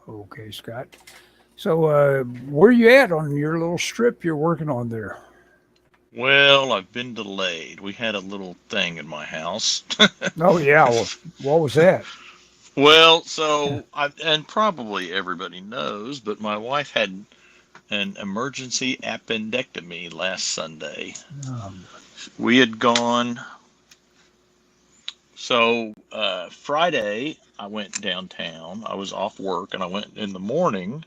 Okay, Scott. So, where you at on your little strip you're working on there? Well, I've been delayed. We had a little thing in my house. Oh yeah. Well, what was that? Well, and probably everybody knows, but my wife had an emergency appendectomy last Sunday. Um, We had gone, Friday, I went downtown. I was off work and I went in the morning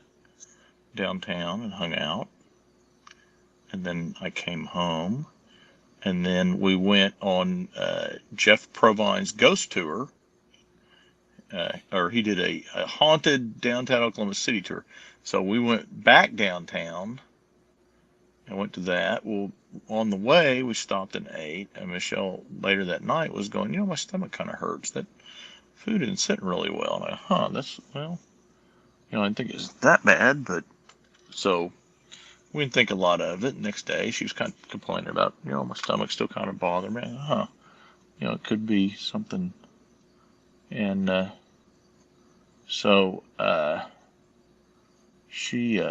downtown and hung out. And then I came home. And then we went on Jeff Provine's ghost tour, or he did a haunted downtown Oklahoma City tour. So we went back downtown and went to that. Well, on the way, we stopped and ate. And Michelle later that night was going, my stomach kind of hurts. That food isn't sitting really well. And I didn't think it was that bad. But so we didn't think a lot of it. Next day, she was kind of complaining about, my stomach still kind of bothering me. It could be something. And so she,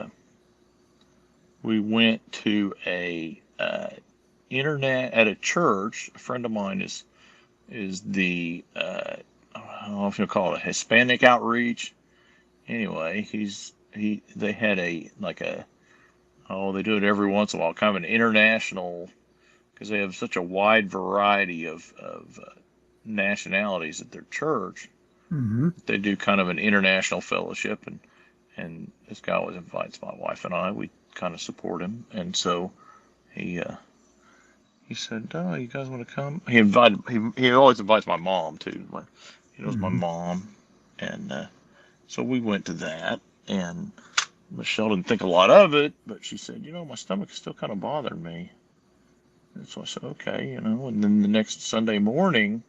we went to a internet at a church. A friend of mine is the I don't know if you'll call it a Hispanic outreach. Anyway, they had they do it every once in a while, kind of an international, because they have such a wide variety of nationalities at their church. mm-hmm. They do kind of an international fellowship, and this guy always invites my wife and I. We kind of support him, and so he he said, "Oh, you guys want to come?" He always invites my mom too. He knows my Mm-hmm. mom, and so we went to that, and Michelle didn't think a lot of it, but she said, my stomach is still kind of bothering me. And so I said, okay, and then the next Sunday morning,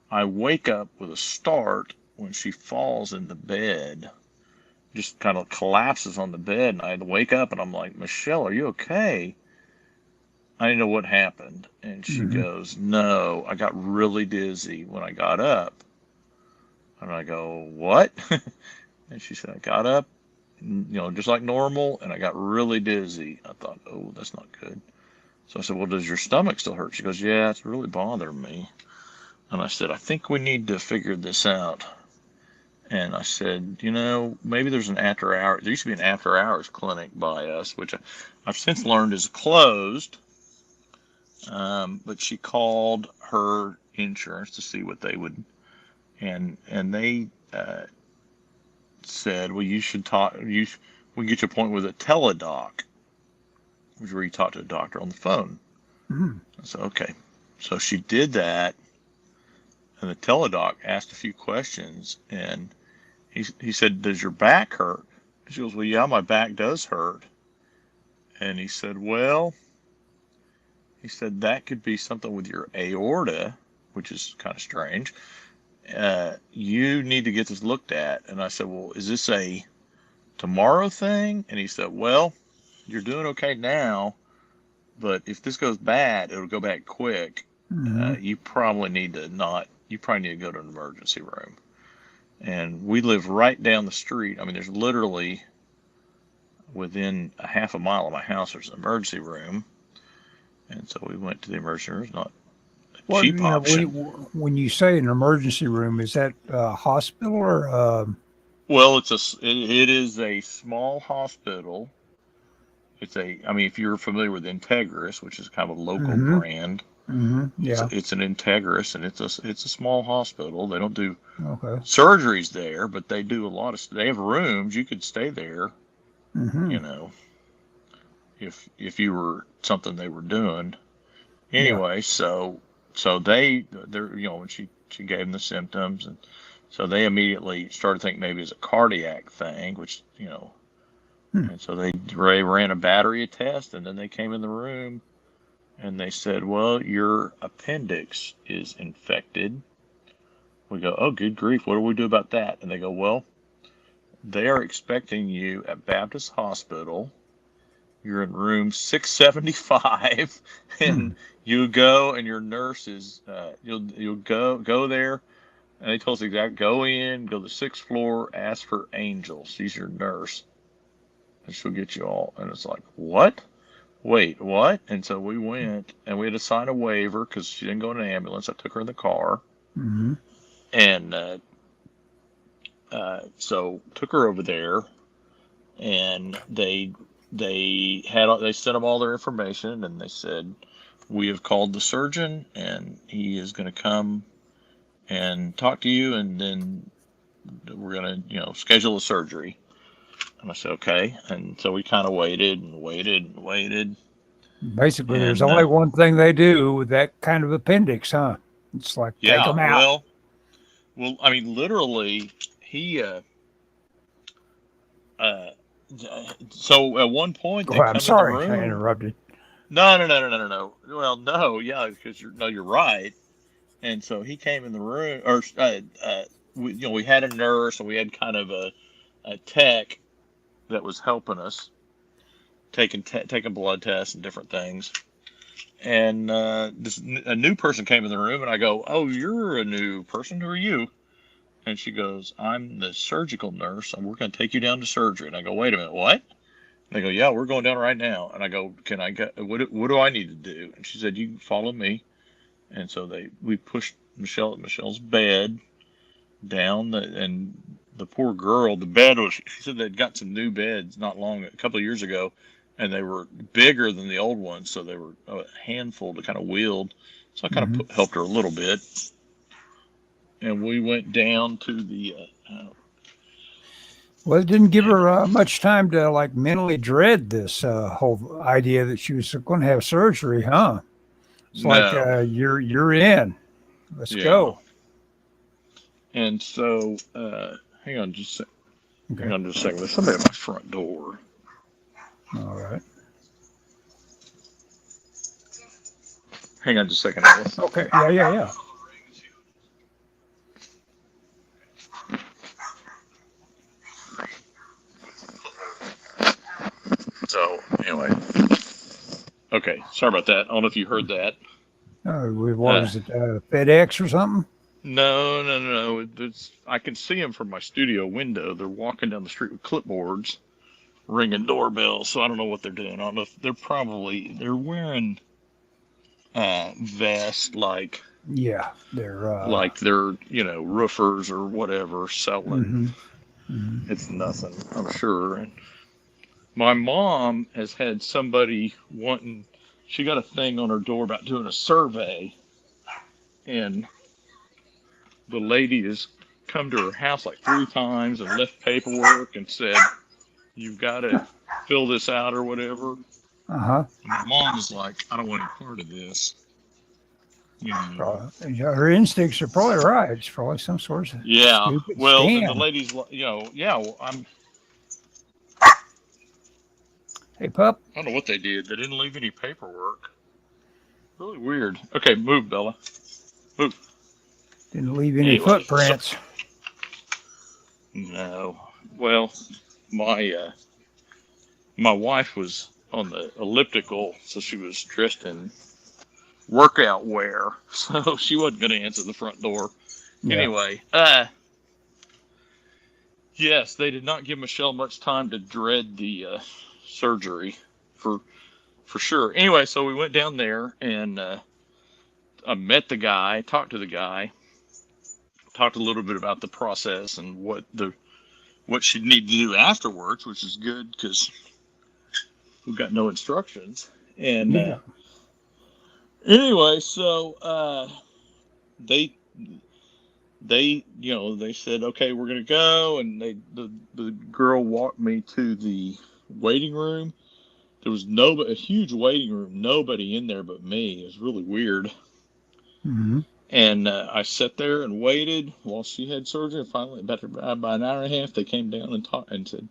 I wake up with a start when she falls in the bed, just kind of collapses on the bed. And I wake up and I'm like, Michelle, are you okay? I didn't know what happened. And she Mm-hmm. goes, no, I got really dizzy when I got up. And I go, what? And she said, I got up, just like normal, and I got really dizzy. I thought, oh, that's not good. So I said, well, does your stomach still hurt? She goes, yeah, it's really bothering me. And I said, I think we need to figure this out. And I said, maybe there's an after hour. There used to be an after hours clinic by us, which I've since learned is closed. But she called her insurance to see what they would, and they said, well, you should talk. We get you an appointment with a teledoc, which is where you talk to a doctor on the phone. Mm-hmm. I said, okay. So she did that, and the teledoc asked a few questions, and he said, does your back hurt? She goes, well, yeah, my back does hurt. And he said that could be something with your aorta, which is kind of strange. You need to get this looked at. And I said, well, is this a tomorrow thing? And he said, well, you're doing okay now, but if this goes bad, it'll go back quick. Mm-hmm. You probably need to go to an emergency room. And we live right down the street. I mean, there's literally within a half a mile of my house, there's an emergency room. And so we went to the emergency room. It's not a Well, cheap option. when you say an emergency room, is that a hospital or? Well, it is a small hospital. I mean, if you're familiar with Integris, which is kind of a local Mm-hmm. brand, Mm-hmm. Yeah. it's an Integris, and it's a small hospital. They don't do Okay. surgeries there, but they do a lot of. They have rooms. You could stay there, Mm-hmm. you know, if you were something they were doing. Yeah. Anyway, so they're when she gave them the symptoms, and so they immediately started thinking maybe it's a cardiac thing, which Hmm. and so they ran a battery of tests, and then they came in the room and they said, well, your appendix is infected. We go, oh, good grief, what do we do about that? And they go, well, they are expecting you at Baptist Hospital. You're in room 675, Hmm. and you go, and your nurse is you'll go there. And they told us exactly, go in, go to the 6th floor, ask for Angel. She's your nurse. And she'll get you all. And it's like, what? Wait, what? And so we went, and we had to sign a waiver because she didn't go in an ambulance. I took her in the car. Mm-hmm. And so took her over there, and they sent them all their information, and they said, we have called the surgeon, and he is going to come and talk to you, and then we're going to, schedule a surgery. And I said, okay. And so we kind of waited and waited and waited. Basically, there's And, only one thing they do with that kind of appendix, huh? It's like, take them out. Well, I mean, literally, he, so at one point they come I'm sorry, in the room. I interrupted. No. Well, no, yeah, because you're right. And so he came in the room, or we had a nurse, and we had kind of a tech that was helping us, taking blood tests and different things. And a new person came in the room, and I go, "Oh, you're a new person. Who are you?" And she goes, "I'm the surgical nurse, and we're going to take you down to surgery." And I go, "Wait a minute, what?" And they go, "Yeah, we're going down right now." And I go, "Can I get? What do I need to do?" And she said, "You follow me." And so we pushed Michelle's bed down, and the poor girl, the bed was. She said they'd got some new beds a couple of years ago, and they were bigger than the old ones, so they were a handful to kind of wield. So I kind of helped her a little bit, and we went down to the. Well, it didn't give her much time to like mentally dread this whole idea that she was going to have surgery, huh? It's like you're in. Let's go. And so, hang on just a second. Okay. Hang on just a second. There's somebody at my front door. All right. Hang on just a second, Ellis. Okay. Yeah. So, anyway. Okay. Sorry about that. I don't know if you heard that. What was it? FedEx or something? No. I can see them from my studio window. They're walking down the street with clipboards, ringing doorbells. So I don't know what they're doing. I don't know if they're wearing vests like. Yeah, they're like they're roofers or whatever selling. It's nothing, I'm sure. And my mom has had somebody wanting. She got a thing on her door about doing a survey, and the lady has come to her house like 3 times and left paperwork and said, "You've got to fill this out or whatever." And my mom is like, "I don't want any part of this." Her instincts are probably right. It's probably some sort of stupid scam. And the lady's I'm. Hey, pup. I don't know what they did. They didn't leave any paperwork. Really weird. Okay, move, Bella. Move. Didn't leave any footprints. No. Well, my wife was on the elliptical, so she was dressed in workout wear, so she wasn't going to answer the front door. Yeah. Anyway, yes, they did not give Michelle much time to dread the surgery for sure. Anyway, so we went down there, and I met the guy, talked to the guy, talked a little bit about the process and what she'd need to do afterwards, which is good because we've got no instructions. And anyway, so they said, okay, we're gonna go, and the girl walked me to the waiting room. There was a huge waiting room, nobody in there but me. It was really weird. And I sat there and waited while she had surgery. And finally, about an hour and a half, they came down and talked and said,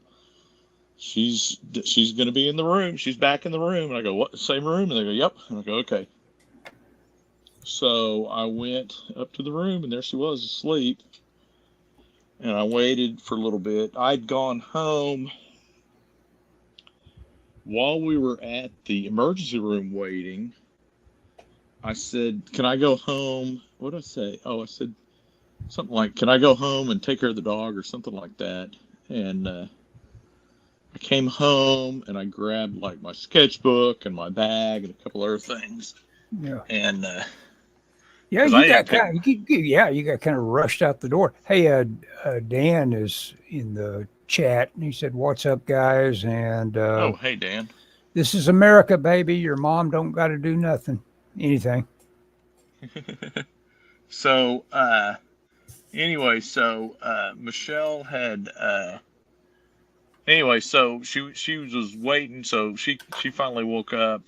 she's going to be in the room. She's back in the room. And I go, what, same room? And they go, yep. And I go, okay. So I went up to the room, and there she was asleep. And I waited for a little bit. I'd gone home. While we were at the emergency room waiting, I said, can I go home? What did I say? Oh, I said, something like, "Can I go home and take care of the dog?" or something like that. And I came home and I grabbed like my sketchbook and my bag and a couple other things. Yeah. And yeah, 'cause you I didn't got pick. kind of, you got kind of rushed out the door. Hey, Dan is in the chat and he said, "What's up, guys?" And Oh, hey Dan. this is America, baby. Your mom don't got to do anything. So anyway, so Michelle had anyway, so she was waiting, so she finally woke up.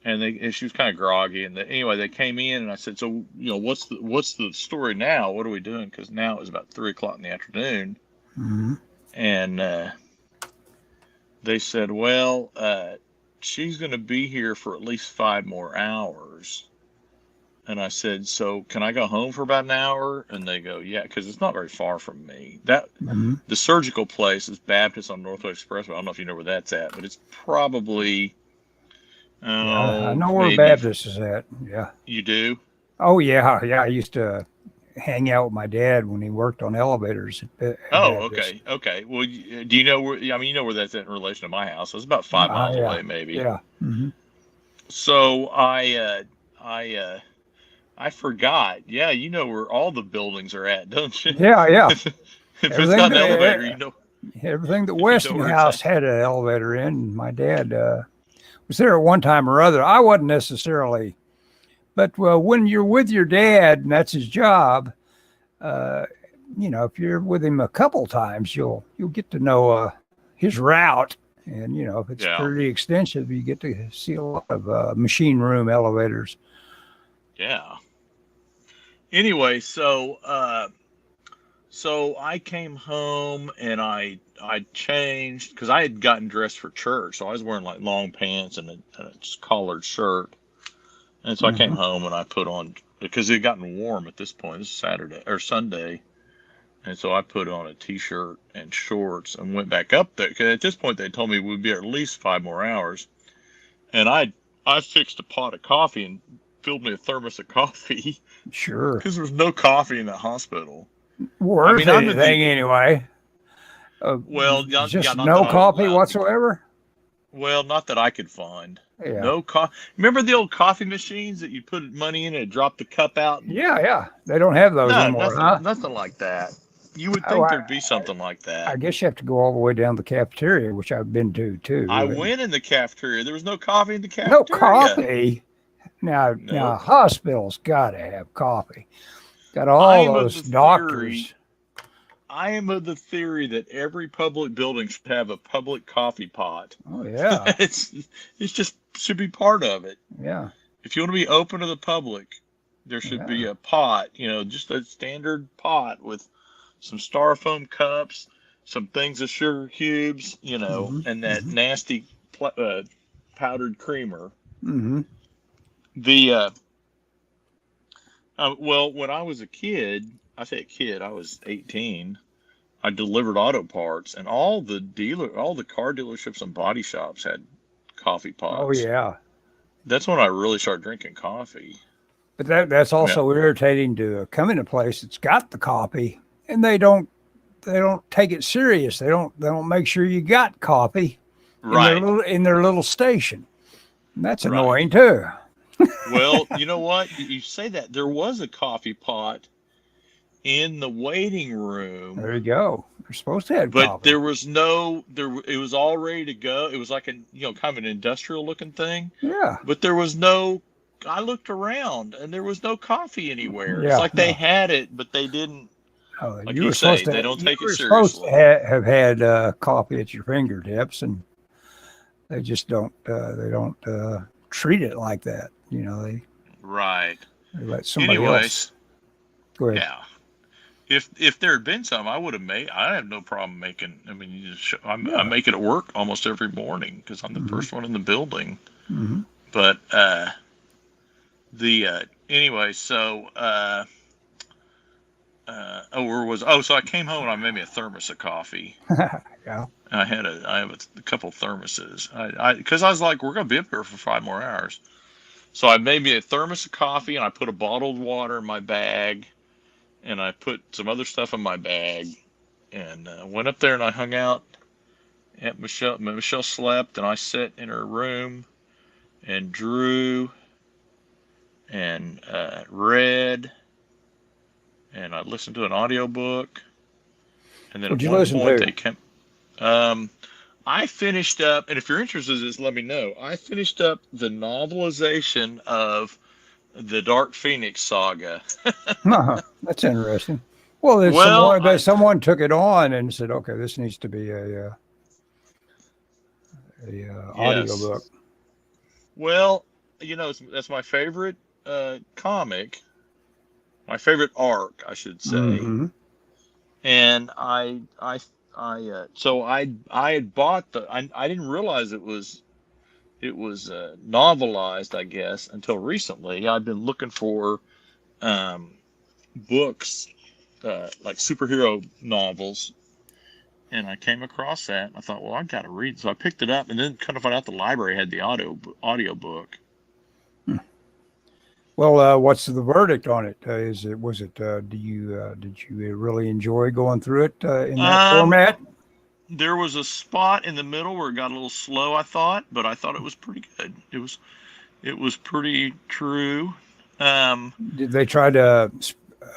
And she was kind of groggy, and anyway, they came in, and I said, "So, what's the story now? What are we doing?" Because now it was about 3 o'clock in the afternoon, Mm-hmm. and they said, "Well, she's going to be here for at least 5 more hours." And I said, "So can I go home for about an hour?" And they go, "Yeah," because it's not very far from me. Mm-hmm. The surgical place is Baptist on Northwest Expressway. I don't know if you know where that's at, but it's probably. Yeah, I Oh, know where maybe Baptist is at. Yeah. you do. Oh yeah, yeah. I used to hang out with my dad when he worked on elevators at Oh, Baptist. okay, okay. Well, do you know where? I mean, you know where that's at in relation to my house. It's about 5 miles Yeah, away, maybe. yeah. Mm-hmm. So I forgot. Yeah, you know where all the buildings are at, don't you? Yeah, yeah. If it's Everything got an that elevator, you know. everything that If you know where it's Westinghouse at. had an elevator in. My dad was there at one time or other. I wasn't necessarily, but when you're with your dad and that's his job, uh, if you're with him a couple times, you'll get to know his route. And if it's Yeah, pretty extensive, you get to see a lot of machine room elevators. yeah. Anyway, so I came home and I changed because I had gotten dressed for church, so I was wearing like long pants and a collared shirt. And so I came Hmm. home and I put on because it had gotten warm at this point. This is Saturday or Sunday, and so I put on a t-shirt and shorts and went back up there. Because at this point they told me we'd be at least 5 more hours, and I fixed a pot of coffee and filled me a thermos of coffee Sure. because there was no coffee in the hospital. I Worth mean, I'm of the anything anyway. well, yeah, Just not that no I was coffee allowed to. whatsoever. Well, not that I could find. Yeah. No coffee. Remember the old coffee machines that you put money in and it dropped the cup out? Yeah, yeah. They don't have those No, anymore, huh? nothing like that. You would Oh, think there'd be something like I that. guess you have to go all the way down to the cafeteria, which I've been to I too. And went in the cafeteria. There was no coffee in the no cafeteria. coffee. Now Nope. hospitals got to have coffee. Got I all am of those the theory. doctors. I am of the theory that every public building should have a public coffee pot. Oh yeah, It's just should be part of it. yeah, If you want to be open to the public, there should yeah. be a pot, just a standard pot with some styrofoam cups, some things of sugar cubes, Hmm. and that Hmm. nasty powdered creamer. Hmm. The well, when I was a kid, I say a kid, I was 18. I delivered auto parts, and all the car dealerships and body shops had coffee Oh pots. yeah. That's when I really started drinking coffee. But that's I mean, also irritating to come in a place that's got the coffee and they don't take it serious. They don't make sure you got coffee right, in their little station. And that's right. annoying too. Well, you know what? You say that there was a coffee pot in the waiting room, There you go. You're supposed to have but coffee. there was no there. It was all ready to go. It was like kind of an industrial looking thing, Yeah. but there was no. I looked around and there was no coffee anywhere. It's Yeah. like they No. had it, but they didn't. Like You you were supposed say, they to. don't You take it were supposed to seriously. have had coffee at your fingertips, and they just don't. They don't treat it like that. Right. They let somebody else. Anyways, Go ahead. yeah. If there had been some, I would have made. I have no problem making. I mean, I Yeah. make it at work almost every morning because I'm the Hmm. first one in the building. Hmm. But anyway, so where was so I came home and I made me a thermos of coffee. Yeah. I have a couple thermoses. Because I was like, we're gonna be up here for 5 more hours. So I made me a thermos of coffee and I put a bottled water in my bag and I put some other stuff in my bag, and went up there and I hung out at Michelle. Michelle slept, and I sat in her room and drew and read, and I listened to an audiobook. And then What'd at you one listen point to? they came. I finished up, and if you're interested in this, let me know. I finished up the novelization of the Dark Phoenix saga. That's interesting. Well, Well, someone took it on and said, okay, this needs to be a yes. audiobook. Well, that's my favorite comic, my favorite arc, I should say. Mm-hmm. And so I had bought I didn't realize it was novelized, I guess, until recently. I've been looking for books, like superhero novels, and I came across that. And I thought, well, I've got to read. So I picked it up, and then kind of found out the library had the audio book. Well, what's the verdict on it? Did you really enjoy going through it in that format? There was a spot in the middle where it got a little slow, I thought, but I thought it was pretty good. It was pretty true. Did they try to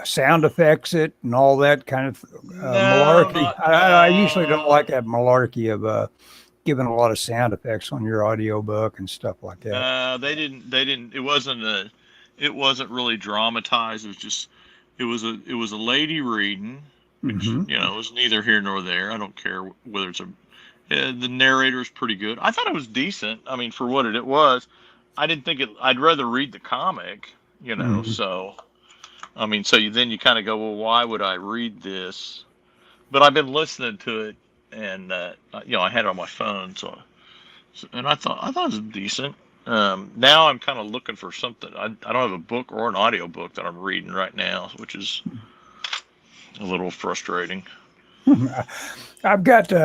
sound effects it and all that kind of malarkey? I usually don't like that malarkey of giving a lot of sound effects on your audiobook and stuff like that. They didn't. It wasn't really dramatized. It was a lady reading, which was neither here nor there. I don't care whether it's the narrator is pretty good. I thought it was decent. I mean, for what it was, I didn't think it. I'd rather read the comic, So, I mean, then you kind of go, well, why would I read this? But I've been listening to it, and I had it on my phone, and I thought it was decent. Now I'm kind of looking for something. I don't have a book or an audio book that I'm reading right now, which is a little frustrating. I've got 2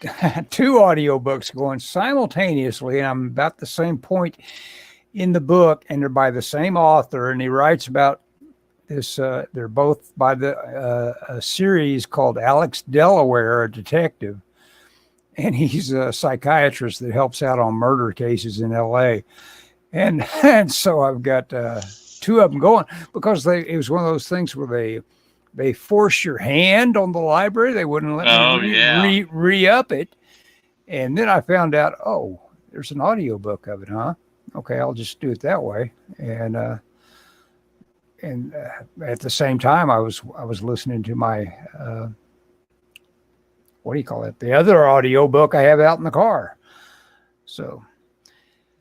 audiobooks going simultaneously, and I'm about the same point in the book, and they're by the same author, and he writes about this. They're both by a series called Alex Delaware, a detective. And he's a psychiatrist that helps out on murder cases in LA. And so I've got 2 of them going because it was one of those things where they force your hand on the library. They wouldn't let me re-up it. And then I found out, there's an audiobook of it, huh? Okay, I'll just do it that way. And at the same time, I was listening to my what do you call it? The other audio book I have out in the car. So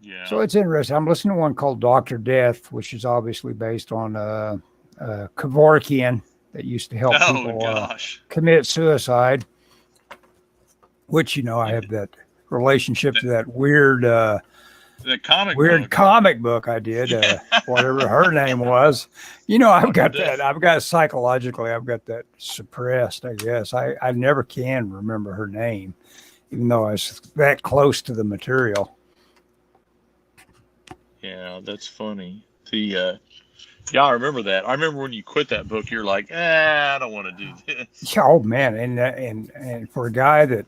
it's interesting. I'm listening to one called Dr. Death, which is obviously based on Kevorkian that used to help people commit suicide, which, I have that relationship to that weird comic book I did, whatever her name was. I've got that. I've got that suppressed, I guess. I never can remember her name, even though I was that close to the material. Yeah, that's funny. I remember that. I remember when you quit that book, you're like, I don't want to do this. Oh man, and for a guy that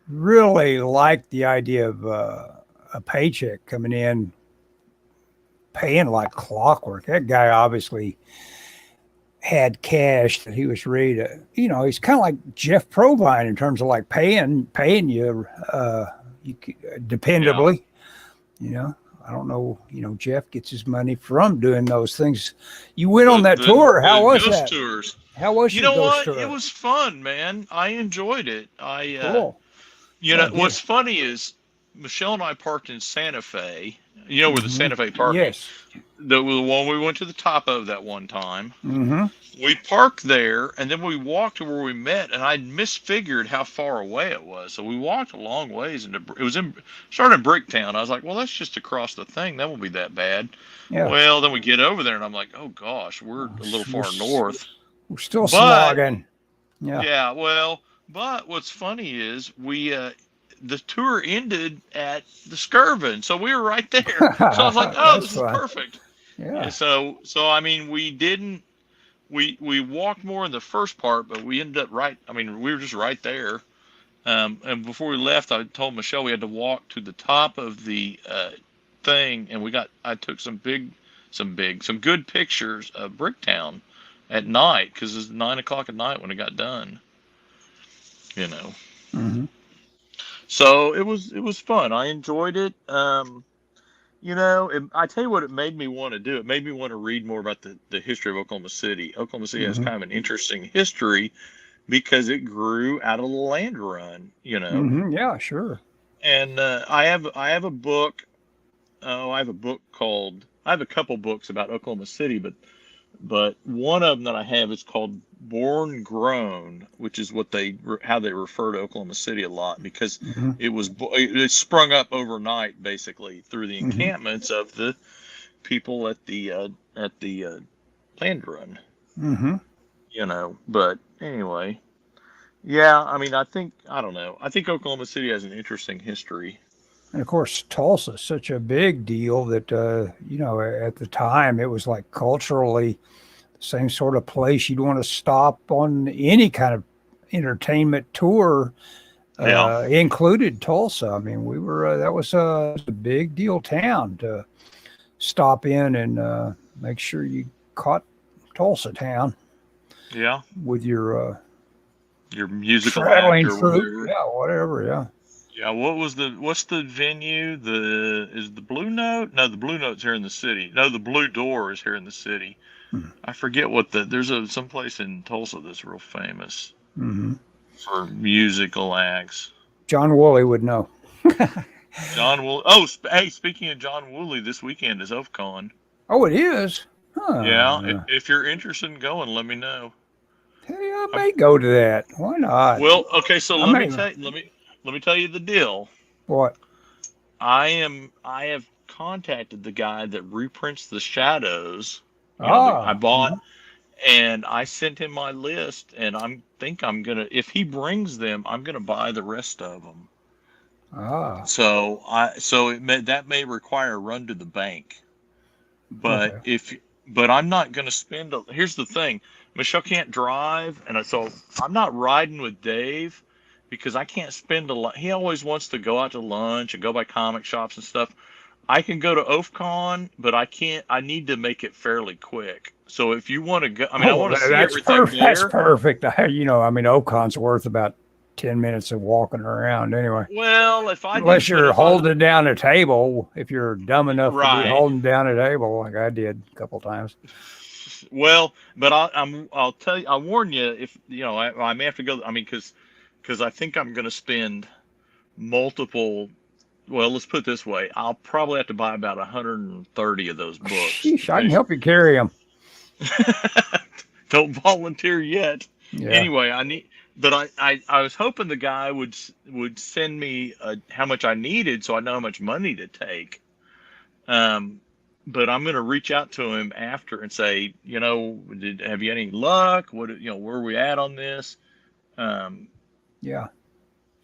really liked the idea of a paycheck coming in, paying like clockwork. That guy obviously had cash that he was ready to, he's kind of like Jeff Provine in terms of like paying you, dependably. I don't know, Jeff gets his money from doing those things. You went on that tour. How was that? Tours. How was your ghost tour? It was fun, man. I enjoyed it. Cool. What's funny is Michelle and I parked in Santa Fe. Where the Santa Fe parking? Yes. The one we went to the top of that one time. Mm-hmm. We parked there, and then we walked to where we met, and I misfigured how far away it was. So we walked a long ways, and started in Bricktown. I was like, well, that's just across the thing. That won't be that bad. Yeah. Well, then we get over there, and I'm like, oh, gosh, we're a little far north. We're still slogging. Yeah. Yeah, well, but what's funny is the tour ended at the Skirvin, so we were right there. So I was like, "Oh, this is perfect." Yeah. So I mean, we didn't we walked more in the first part, but we ended up right. I mean, we were just right there. And before we left, I told Michelle we had to walk to the top of the thing, and I took some good pictures of Bricktown at night because it was 9 o'clock at night when it got done. You know. Mm-hmm. So it was fun. I enjoyed it. I tell you what, it made me want to do. It made me want to read more about the history of Oklahoma City. Oklahoma City has Mm-hmm. kind of an interesting history because it grew out of the land run, Mm-hmm. Yeah, sure. And I have a book. Oh, I have a couple books about Oklahoma City, but one of them that I have is called Born Grown, which is how they refer to Oklahoma City a lot because Mm-hmm. it sprung up overnight basically through the Mm-hmm. encampments of the people at the land run, Mm-hmm. But anyway, yeah, I mean, I don't know. I think Oklahoma City has an interesting history. And of course, Tulsa's such a big deal that, at the time it was like culturally the same sort of place you'd want to stop on any kind of entertainment tour, Yeah. included Tulsa. I mean, that was a big deal town to stop in and make sure you caught Tulsa town Yeah. with your musical traveling act or troupe. whatever. Yeah, whatever. Yeah. Yeah, what's the venue? Is the Blue Note? No, the Blue Note's here in the city. No, the Blue Door is here in the city. Hmm. I forget there's some place in Tulsa that's real famous Mm-hmm. for musical acts. John Woolley would know. John Woolley. Oh, hey, speaking of John Woolley, this weekend is OFCON. Oh, it is? Huh. Yeah, if you're interested in going, let me know. Hey, I may go to that. Why not? Well, okay, so I let may. me tell you the deal. What? I have contacted the guy that reprints the shadows. I bought, and I sent him my list, and if he brings them, I'm gonna buy the rest of them. So that may require a run to the bank, but Okay. but I'm not gonna here's the thing, Michelle can't drive, and so I'm not riding with Dave because I can't spend a lot. He always wants to go out to lunch and go by comic shops and stuff. I can go to OFCON, but I can't. I need to make it fairly quick. So if you want to go, I mean, I want to see that's everything perfect. That's there. perfect. I mean, Ocon's worth about 10 minutes of walking around anyway. Well, Unless you're holding down a table, if you're dumb enough to be holding down a table like I did a couple times. Well, but I'll tell you, I'll warn you if I may have to go. I mean, because I think I'm going to spend multiple. Well, let's put it this way: I'll probably have to buy about 130 of those books. Sheesh, I can help you carry them. Don't volunteer yet. Yeah. Anyway, but I was hoping the guy would send me how much I needed, so I know how much money to take. But I'm going to reach out to him after and say, have you any luck? Where are we at on this? Yeah.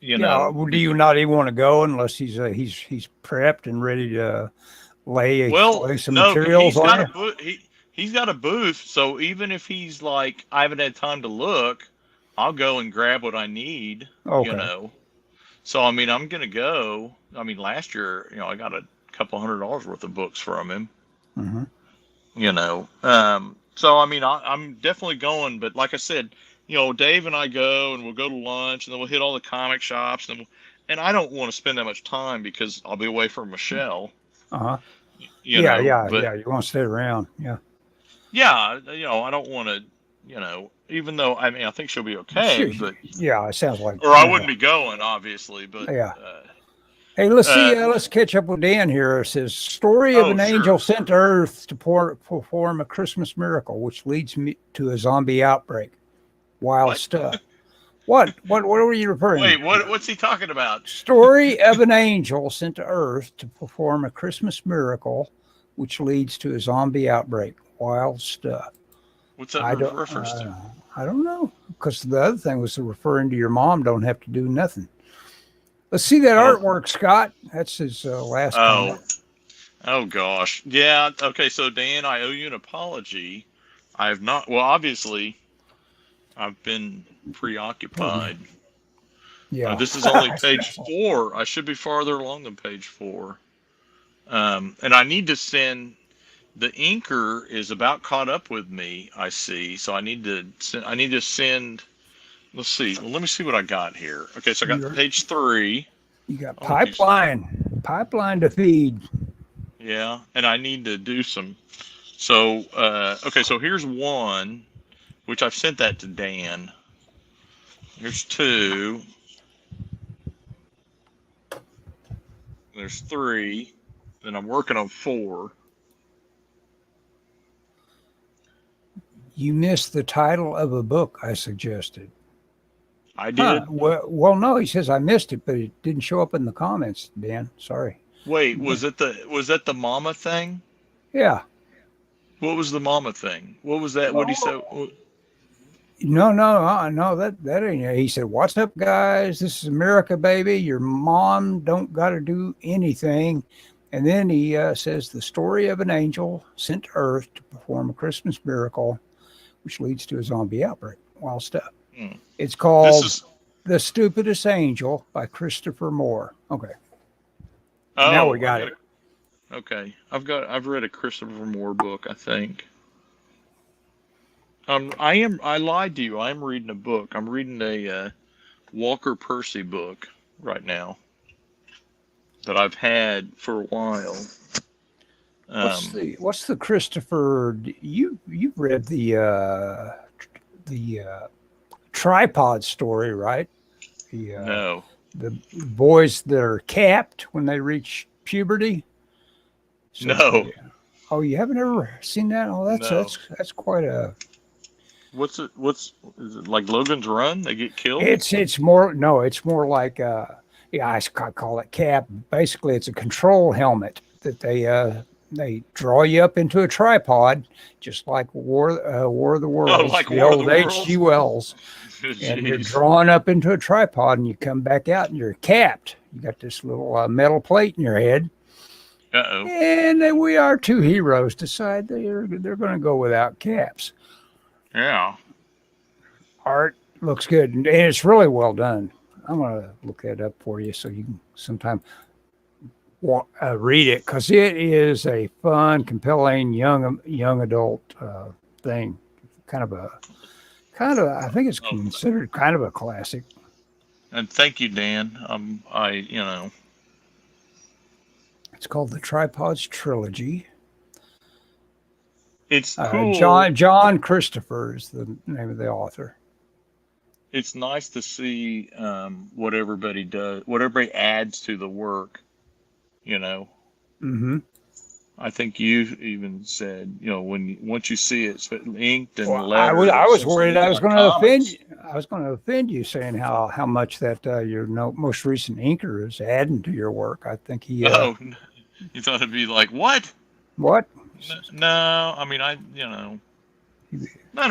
Yeah. Do you not even want to go unless he's prepped and ready to lay some materials on it? He's got a booth, so even if he's like, I haven't had time to look, I'll go and grab what I need. Okay. So I mean, I'm gonna go. I mean, last year, I got a couple $100 worth of books from him. Mm-hmm. So I mean, I'm definitely going. But like I said, Dave and I go, and we'll go to lunch, and then we'll hit all the comic shops, and I don't want to spend that much time because I'll be away from Michelle. Yeah. You want to stay around. Yeah. Yeah, I don't want to, even though I mean I think she'll be okay, but yeah, it sounds like. Or I wouldn't be going, obviously, but yeah. Hey, let's see. Let's catch up with Dan here. It says, story of an angel sent to Earth to perform a Christmas miracle, which leads me to a zombie outbreak. Wild stuff. What were you referring to? Wait, what's he talking about? Story of an angel sent to Earth to perform a Christmas miracle, which leads to a zombie outbreak. Wild stuff. What's that reference to? I don't know, because the other thing was referring to your mom don't have to do nothing. Let's see that artwork, Scott. That's his last comment. Oh, gosh. Yeah, okay, so Dan, I owe you an apology. I have not. Well, obviously, I've been preoccupied. Yeah. This is only page 4. I should be farther along than page 4. And I need to send. The inker is about caught up with me. I see. So I need to send. Let's see. Well, let me see what I got here. Okay, so I got page 3. You got pipeline to feed. Yeah, and I need to do some. So okay, so here's 1, which I've sent that to Dan. There's 2. There's 3. Then I'm working on 4. You missed the title of a book I suggested. I did. Well, no, he says I missed it, but it didn't show up in the comments, Dan. Sorry. Wait, was that the mama thing? Yeah. What was the mama thing? What was that? What he said? No, that ain't it. He said, "What's up, guys? This is America, baby. Your mom don't got to do anything." And then he says, "The story of an angel sent to Earth to perform a Christmas miracle, which leads to a zombie outbreak." Wild stuff. It's called "The Stupidest Angel" by Christopher Moore. Okay. Oh, now we got it. Okay, I've read a Christopher Moore book, I think. I lied to you. I am reading a book. I'm reading a Walker Percy book right now that I've had for a while. What's the Christopher? You've read the tripod story, right? No. The boys that are capped when they reach puberty. So, no. Yeah. Oh, you haven't ever seen that? Oh, that's quite a. What's it? Is it like Logan's Run? They get killed? It's more like I call it cap. Basically, it's a control helmet that they draw you up into a tripod, just like War of the Worlds, like the War of old the Worlds? H.G. Wells. And you're drawn up into a tripod, and you come back out, and you're capped. You got this little metal plate in your head. Uh-oh. And then we, our 2 heroes, decide they're going to go without caps. Yeah. Art looks good, and it's really well done. I'm going to look that up for you so you can sometime read it, because it is a fun, compelling young adult thing. Kind of I think it's considered kind of a classic. And thank you, Dan. It's called the Tripods Trilogy. It's cool. John Christopher is the name of the author. It's nice to see what everybody does, what everybody adds to the work. Mm-hmm. I think you even said, once you see it inked and Well, lettered. I was worried I was going to offend you. I was going to offend you saying how much that your most recent inker is adding to your work. I think he. Oh, you thought it'd be like what? What? No, I mean I don't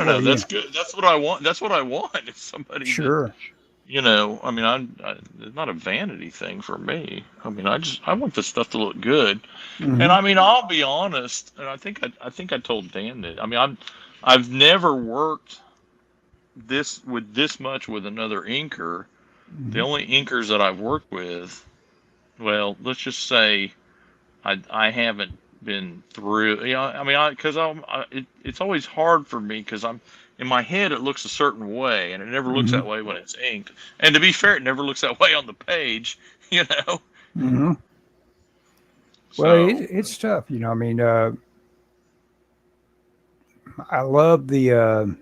know. That's good. That's what I want. That's what I want. If somebody sure. I mean, it's not a vanity thing for me. I mean, I want the stuff to look good. Mm-hmm. And I mean, I'll be honest, and I think I told Dan that. I mean, I've never worked this much with another inker. Mm-hmm. The only inkers that I've worked with, well, let's just say, I haven't been through. I mean, because it's always hard for me because I'm. In my head, it looks a certain way, and it never looks that way when it's inked. And to be fair, it never looks that way on the page, Mm-hmm. Well, it's tough, I mean, I love the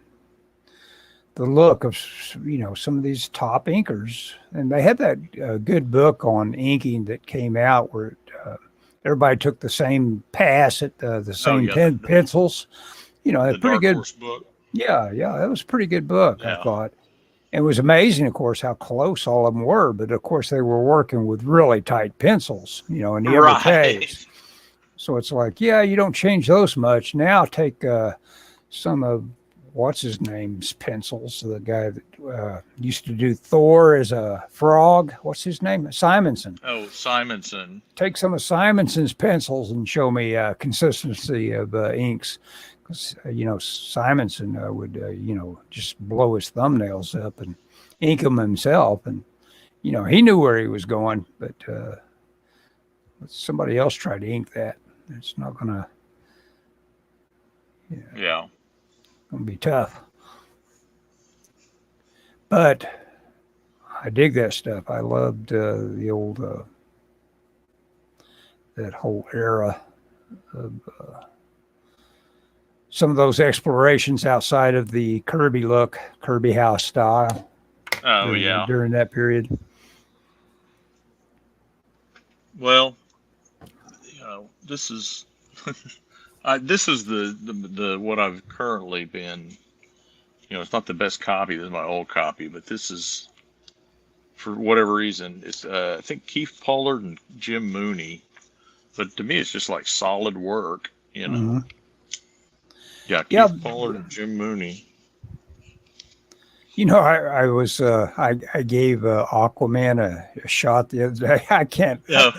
look of, some of these top inkers. And they had that good book on inking that came out where everybody took the same pass at the same pencils. A pretty good book. Yeah, it was a pretty good book, I thought. It was amazing, of course, how close all of them were, but of course they were working with really tight pencils, in the upper case. So it's like, you don't change those much. Now take some of what's his name's pencils, the guy that used to do Thor as a frog. What's his name? Simonson. Oh, Simonson. Take some of Simonson's pencils and show me consistency of inks. 'Cause, Simonson would, just blow his thumbnails up and ink them himself. And, he knew where he was going, but somebody else tried to ink that. It's not going to, Yeah. going to be tough. But I dig that stuff. I loved the old, that whole era of some of those explorations outside of the Kirby house style. Oh, yeah. During that period. Well, this is this is the what I've currently been. It's not the best copy. This is my old copy, but this is, for whatever reason, it's I think Keith Pollard and Jim Mooney. But to me, it's just like solid work. Mm-hmm. Yeah, Keith Pollard and Jim Mooney. I was I gave Aquaman a shot the other day. I can't. Yeah.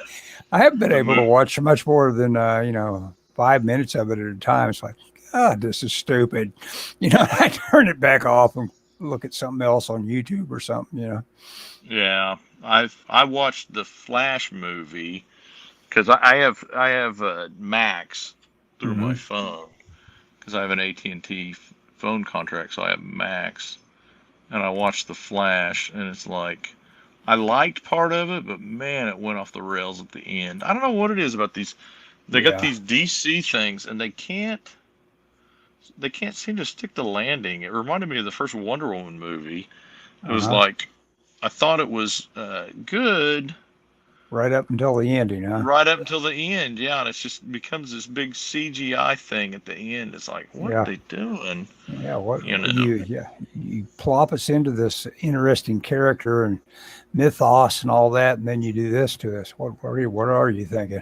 I haven't been able to watch much more than 5 minutes of it at a time. It's like, God, this is stupid. I turn it back off and look at something else on YouTube or something. Yeah, I watched the Flash movie because I have Max through my phone because I have an AT&T phone contract, so I have Max. And I watched The Flash, and it's like, I liked part of it, but man, it went off the rails at the end. I don't know what it is about these. They got these DC things, and they can't seem to stick the landing. It reminded me of the first Wonder Woman movie. It was like, I thought it was good. Right up until the ending, huh? Right up until the end, yeah. And it just becomes this big CGI thing at the end. It's like, what are they doing? Yeah, you plop us into this interesting character and mythos and all that, and then you do this to us. What are you thinking?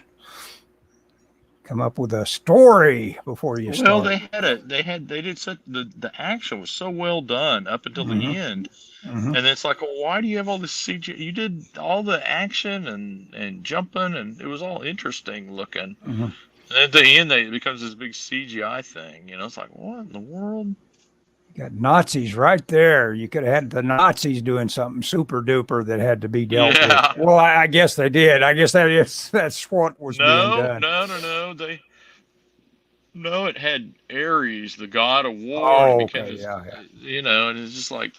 Come up with a story before you start. Well, they did such the action was so well done up until the end. And it's like, well, why do you have all this CGI? You did all the action and jumping, and it was all interesting looking. And at the end, it becomes this big CGI thing. It's like, what in the world? You got Nazis right there. You could have had the Nazis doing something super duper that had to be dealt with. Well, I guess they did. I guess that's what was being done. No, it had Ares, the god of war. Oh, and it's just like,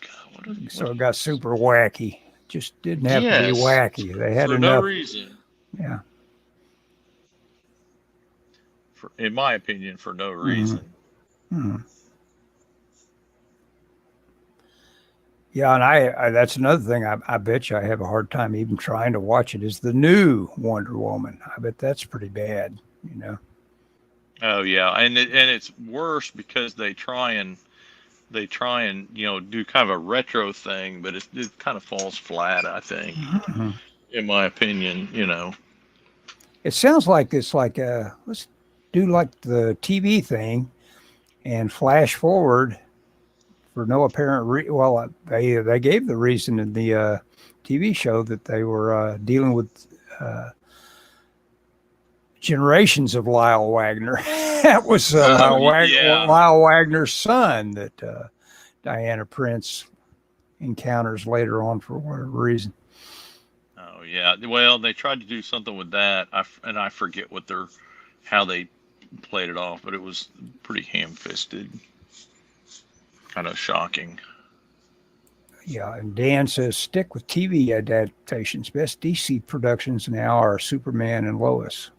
so it got super wacky. Just didn't have to be wacky. They had for enough. no reason. Yeah. In my opinion, for no reason. Yeah, and I that's another thing I bet you I have a hard time even trying to watch it is the new Wonder Woman. I bet that's pretty bad, Oh yeah, and it's worse because they try and do kind of a retro thing, but it kind of falls flat, I think, in my opinion. It sounds like it's like let's do like the TV thing and flash forward for no apparent well, they gave the reason in the TV show that they were dealing with generations of Lyle Wagner. That was Lyle Wagner's son that Diana Prince encounters later on for whatever reason. Oh yeah, well they tried to do something with that, I forget how they played it off, but it was pretty ham-fisted, kind of shocking. Yeah, and Dan says stick with TV adaptations. Best DC productions now are Superman and Lois.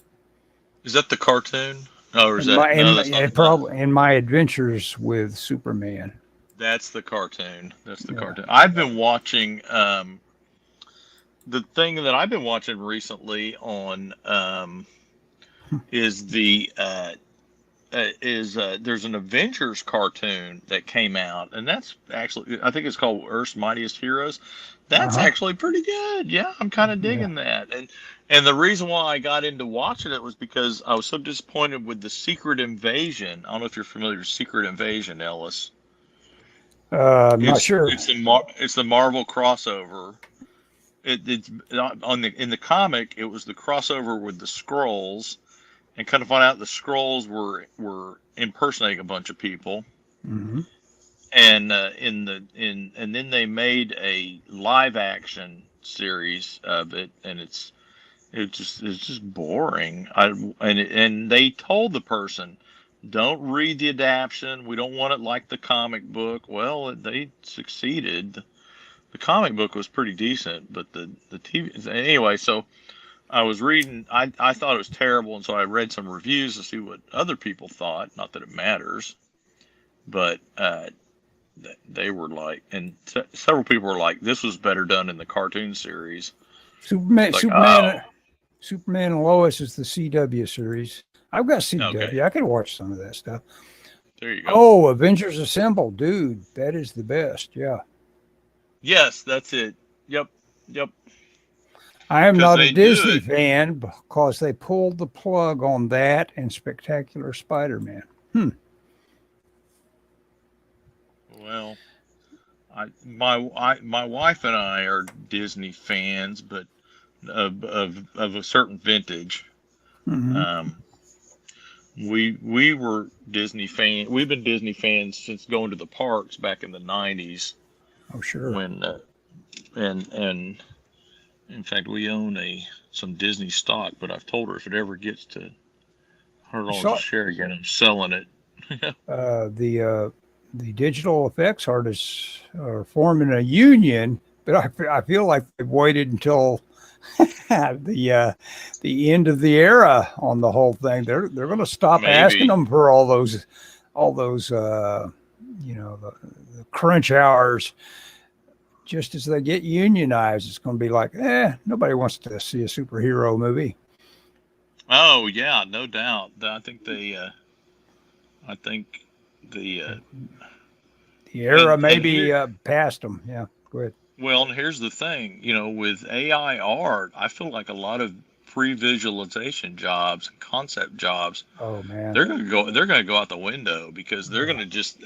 Is that the cartoon? Oh, or is in My Adventures with Superman? That's the cartoon. Cartoon. I've been watching. The thing that I've been watching recently on is there's an Avengers cartoon that came out, and that's actually, I think it's called Earth's Mightiest Heroes. That's actually pretty good. Yeah, I'm kind of digging that. And the reason why I got into watching it was because I was so disappointed with the Secret Invasion. I don't know if you're familiar with Secret Invasion, Ellis. I'm not sure. It's the Marvel crossover. It's in the comic. It was the crossover with the Skrulls, and kind of find out the Skrulls were impersonating a bunch of people. Mm-hmm. And and then they made a live action series of it, and it's just boring. And they told the person, don't read the adaptation. We don't want it like the comic book. Well, they succeeded. The comic book was pretty decent, but the TV anyway. So I was reading. I thought it was terrible, and so I read some reviews to see what other people thought. Not that it matters, but they were like, and several people were like, this was better done in the cartoon series. Superman, Like, Superman, Superman and Lois is the CW series. I've got CW. Okay. I can watch some of that stuff. There you go. Oh, Avengers Assemble, dude, that is the best. Yeah. Yes, that's it. Yep. I am 'Cause not they a do Disney it. fan because they pulled the plug on that and Spectacular Spider-Man. Well, my wife and I are Disney fans, but of a certain vintage. Mm-hmm. We were Disney fan. We've been Disney fans since going to the parks back in the '90s. Oh, sure. When and in fact we own some Disney stock, but I've told her if it ever gets to $100 a share again, I'm selling it. The digital effects artists are forming a union, but I feel like they've waited until the end of the era on the whole thing. They're going to stop Maybe. asking them for all those the crunch hours. Just as they get unionized, it's going to be like, nobody wants to see a superhero movie. Oh yeah, no doubt. I think the era and maybe past them. Yeah, go ahead. well, and here's the thing, with AI art, I feel like a lot of pre-visualization jobs and concept jobs, Oh man, they're gonna go out the window because they're gonna just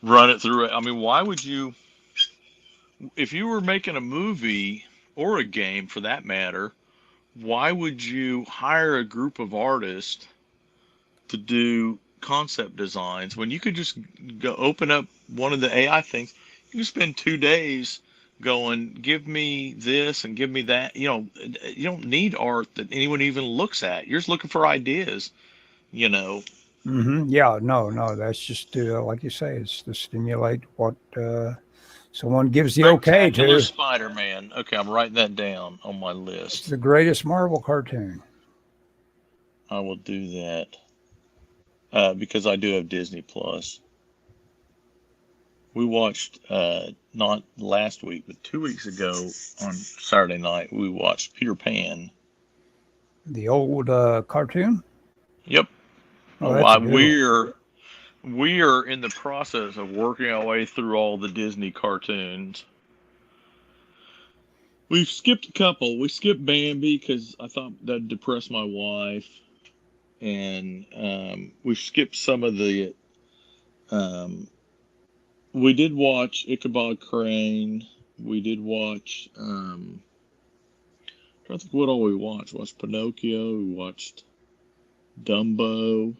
run it through it. I mean, why would you, if you were making a movie or a game for that matter, why would you hire a group of artists to do concept designs when you could just go open up one of the AI things? You can spend 2 days going, give me this and give me that. You don't need art that anyone even looks at. You're just looking for ideas, Mm-hmm. Yeah, no, that's just like you say, it's to stimulate what someone gives the okay Spectacular to. Spider-Man. Okay, I'm writing that down on my It's list. the greatest Marvel cartoon. I will do that because I do have Disney Plus. We watched not last week, but 2 weeks ago on Saturday night, we watched Peter Pan. The old cartoon. Yep. Oh, that's a good one. We are in the process of working our way through all the Disney cartoons. We've skipped a couple. We skipped Bambi because I thought that'd depress my wife, and we skipped some of the. We did watch Ichabod Crane. We did watch. I'm trying to think what all we watched. We watched Pinocchio. We watched Dumbo.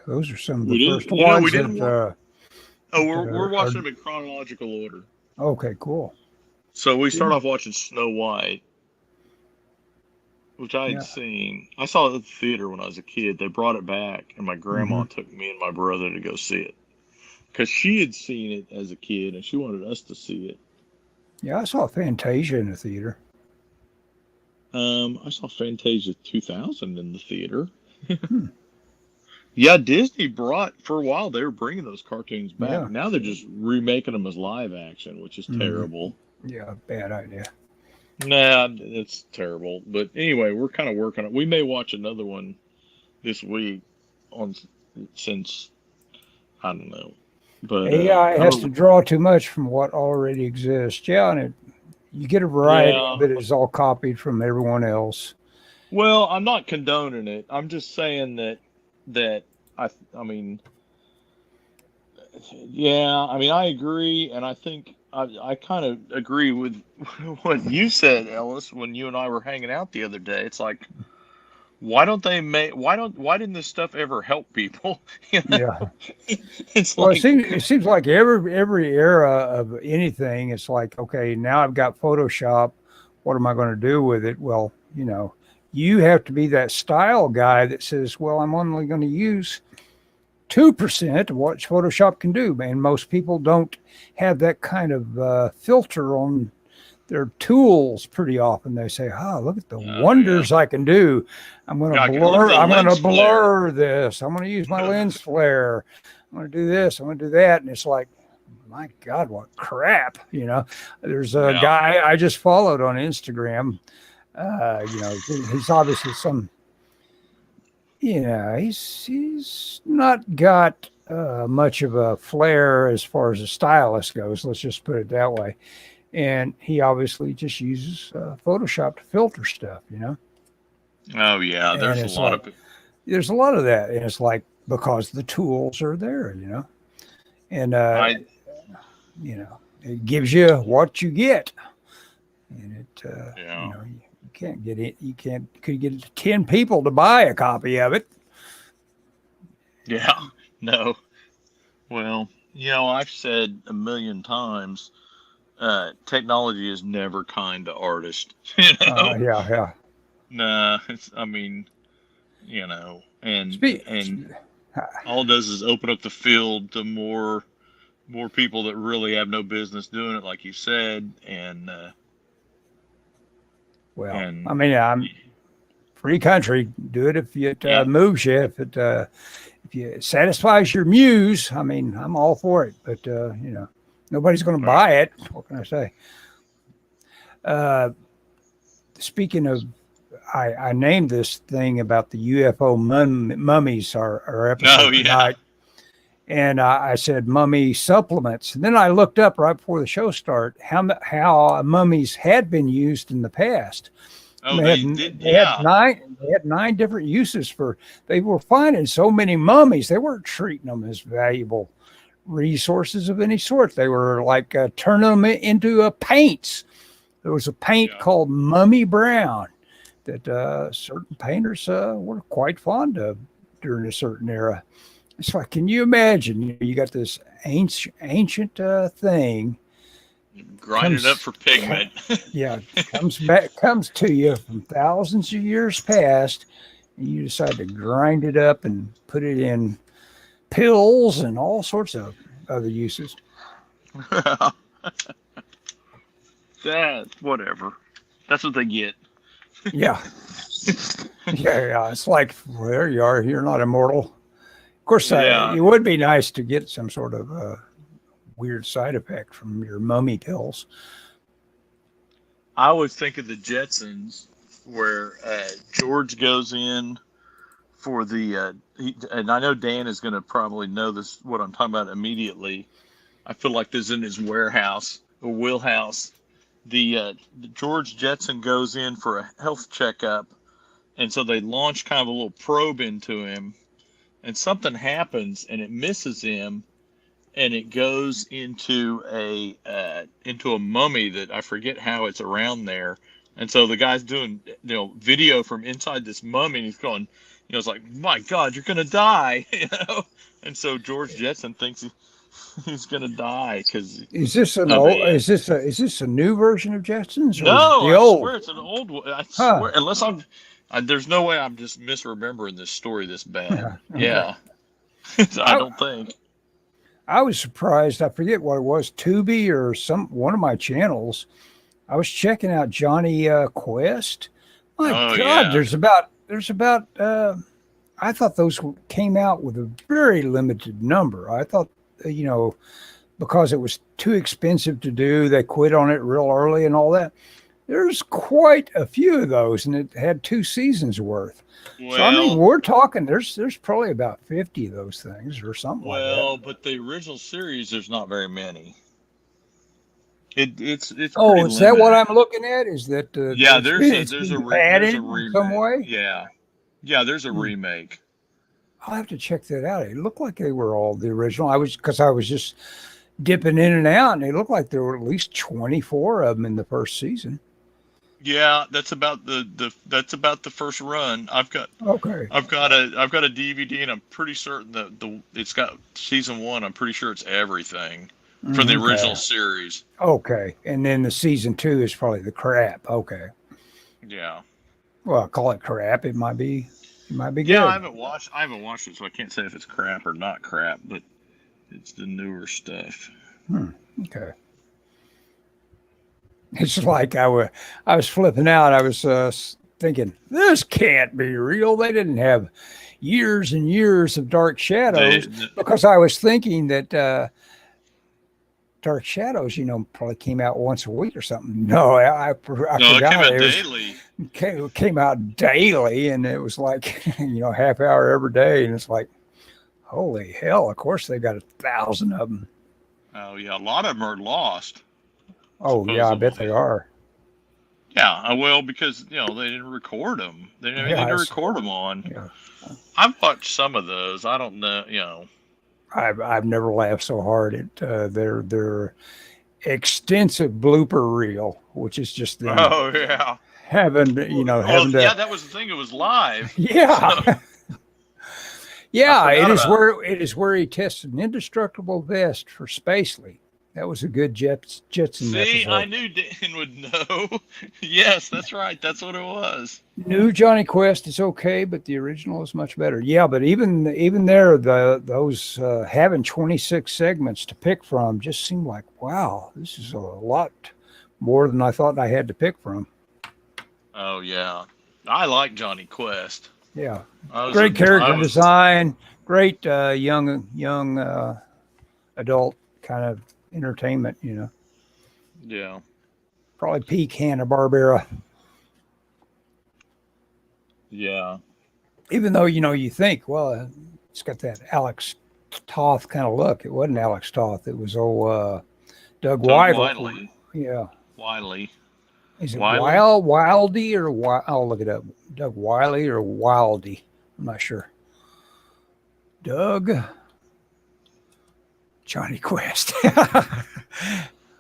Those are some of We the didn't. first You know, ones we didn't. that. We're watching them in chronological order. Okay, cool. So we start off watching Snow White, which I had seen. I saw it at the theater when I was a kid. They brought it back, and my grandma took me and my brother to go see it because she had seen it as a kid, and she wanted us to see it. Yeah, I saw Fantasia in the theater. I saw Fantasia 2000 in the theater. Yeah, Disney brought, for a while, they were bringing those cartoons back. Yeah. Now they're just remaking them as live action, which is terrible. Yeah, bad idea. Nah, it's terrible. But anyway, we're kind of working on it. We may watch another one this week since, I don't know. But AI has to draw too much from what already exists. Yeah, and you get a variety of it is all copied from everyone else. Well, I'm not condoning it. I'm just saying that I mean, I agree, and I think I kind of agree with what you said, Ellis, when you and I were hanging out the other day. It's like, why don't they make? Why didn't this stuff ever help people? Yeah. It's Well, like, it seems like every era of anything, it's like, okay, now I've got Photoshop. What am I going to do with it? Well, you have to be that style guy that says, well, I'm only going to use 2% of what Photoshop can do. And most people don't have that kind of filter on their tools pretty often. They say, oh, look at the wonders I can do. I'm going to blur. I'm going to blur this. I'm going to use my lens flare. I'm going to do this. I'm going to do that. And it's like, my God, what crap. There's a guy I just followed on Instagram. He's obviously he's not got much of a flair as far as a stylist goes. Let's just put it that way. And he obviously just uses Photoshop to filter stuff, Oh yeah, there's a lot of it. There's a lot of that, and it's like because the tools are there, and it gives you what you get, and it you can't get it. Could get 10 people to buy a copy of it. Yeah, no. Well, I've said a million times. Technology is never kind to artists. Yeah. Nah, and all it does is open up the field to more people that really have no business doing it, like you said. And I'm free country. Do it if it moves you. If it satisfies your muse, I'm all for it. But nobody's going to buy it. What can I say? Speaking of, I named this thing about the UFO mummies, our episode tonight. And I said mummy supplements. And then I looked up right before the show started how mummies had been used in the past. Oh, they had 9 different uses for. They were finding so many mummies. They weren't treating them as valuable resources of any sort. They were like turning them into paints. There was a paint called Mummy Brown that certain painters were quite fond of during a certain era. It's like, can you imagine? You got this ancient thing. Grind it up for pigment. comes to you from thousands of years past, and you decide to grind it up and put it in pills and all sorts of other uses. Whatever. That's what they get. Yeah. It's like, well, there you are. You're not immortal. Of course, it would be nice to get some sort of weird side effect from your mummy pills. I always think of the Jetsons, where George goes in for the, and I know Dan is going to probably know this, what I'm talking about immediately. I feel like this is in his warehouse or wheelhouse. The George Jetson goes in for a health checkup, and so they launch kind of a little probe into him, and something happens, and it misses him, and it goes into a mummy that I forget how it's around there. And so the guy's doing video from inside this mummy, and he's going, it's like, my God, you're gonna die, And so George Jetson thinks he's gonna die because. Is this Is this a new version of Jetsons? Or no, the old? I swear it's an old one. I swear, unless there's no way I'm just misremembering this story this bad. Yeah, I don't think. I was surprised. I forget what it was, Tubi or one of my channels. I was checking out Johnny Quest. My God, there's about. I thought those came out with a very limited number. I thought, because it was too expensive to do, they quit on it real early and all that. There's quite a few of those, and it had 2 seasons worth. Well, so we're talking. There's probably about 50 of those things or something. Well, but the original series, there's not very many. It's. Is limited. That what I'm looking at? Is that there's a remake in some way? Yeah, there's a remake. I'll have to check that out. It looked like they were all the original. I was just dipping in and out, and it looked like there were at least 24 of them in the first season. Yeah, that's about the first run. Okay. I've got a DVD, and I'm pretty certain that it's got season 1. I'm pretty sure it's everything for the Okay. original series. Okay. And then the season 2 is probably the crap. Okay. Yeah. Well, call it crap. It might be Yeah, good. I haven't watched it, so I can't say if it's crap or not crap, but it's the newer stuff. Okay. It's like I was flipping out. I was thinking, this can't be real. They didn't have years and years of Dark Shadows, because I was thinking that Dark Shadows, probably came out once a week or something. No, I No, it came forgot out it daily. came out daily, and it was like half hour every day, and it's like, holy hell! Of course they got 1,000 of them. Oh yeah, a lot of them are lost, Oh yeah, I bet they supposedly. are. Yeah, well, because they didn't record them. They Yeah, didn't record them on. yeah. I've watched some of those. I don't know. I've never laughed so hard at their extensive blooper reel, which is just them Oh yeah. having Well, having yeah, to that was the thing. It was live. So yeah. I Yeah, it forgot is about it. where he tests an indestructible vest for Spacely. That was a good Jetson See, I episode. knew Dan would know. Yes, that's right. That's what it was. New Johnny Quest is okay, but the original is much better. Yeah, but even there, those having 26 segments to pick from just seemed like, wow, this is a lot more than I thought I had to pick from. Oh yeah, I like Johnny Quest. Yeah, I was a, great I character was design, great young adult kind of entertainment. Yeah. Probably peak Hanna-Barbera. Yeah. Even though you think, well, it's got that Alex Toth kind of look. It wasn't Alex Toth. It was Doug Doug Weidel. Wiley. Yeah, Wiley. is it Wiley. Wildy or I'll look it up. Doug Wiley or Wildy? I'm not sure. Doug Johnny Quest.